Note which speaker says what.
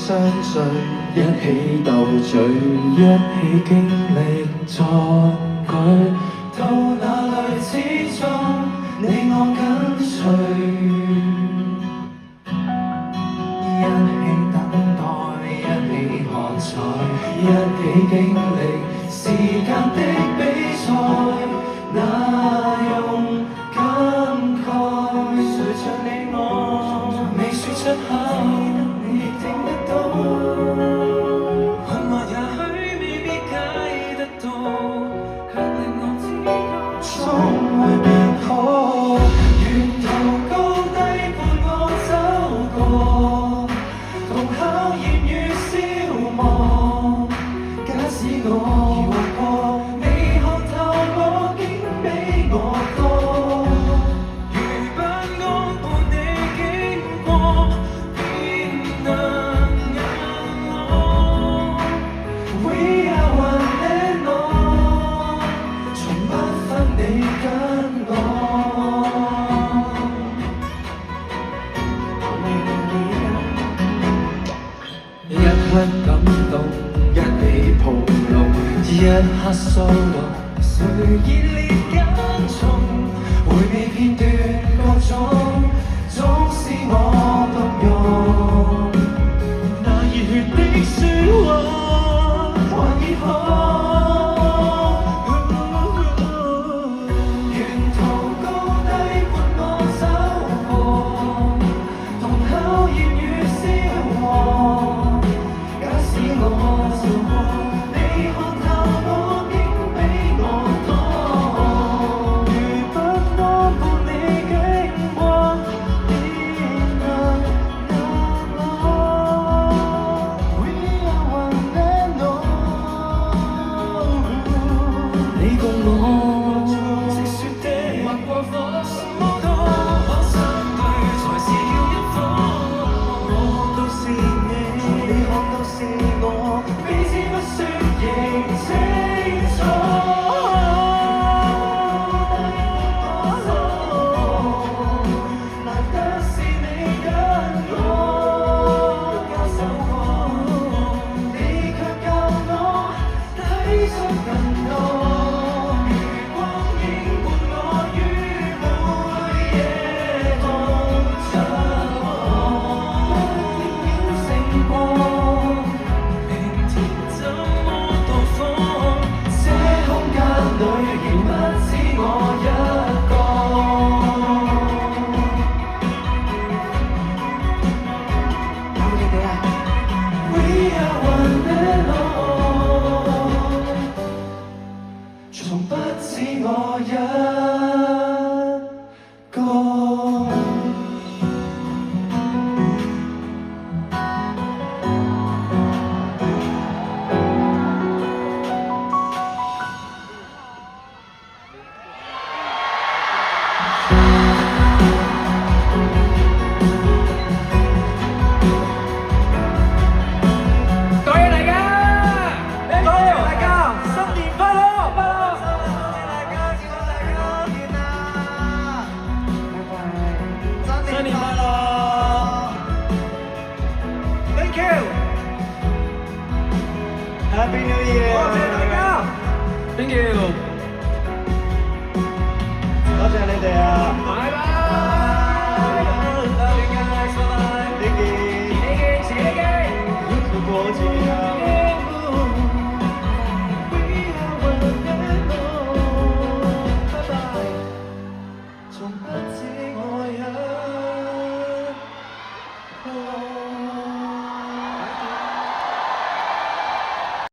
Speaker 1: 相聚，一起鬥嘴，一起經歷壯舉，到哪裏始終你我緊隨。一起等待，一起喝彩，一起經歷時間的比賽，那用感慨，誰像你我未說出口，你亦聽得到，困惑也許未必解得到，卻令我知道終會變好。沿途高低伴我走過，同考驗與消磨。假使我疑惑過，你看透我竟比我多。如不安伴你經過，便能眼落。We are one and all，從不分你跟我。一刻感動，一起抱擁，一刻騷動，誰熱烈跟從？回味片段各種，總是我獨用。那熱血的説話，還熱可。沿途高低伴我走過，同考驗與消磨。假使我做過，你看透我竟比我多。如不安伴你經過，便能眼落。We are one and all，你共我直說的劃過火，什麼都可相對，才是要一夥。我都是你，你看都是我，彼此不說認清楚。難得是你跟我交手過，你卻教我睇出更多。如光影伴我於每夜共着我，點星光，明天怎麼到訪？這空間裏仍不止我一個。有你哋啊！We are one and all，從不止我一個。多謝大家，多謝大家，新年快樂！快樂！大家見到大家見啦，新年快樂 ！Thank you，Happy New Year！多謝大家，Thank you，多謝你哋啊！拜拜。過節啊！拜拜。從不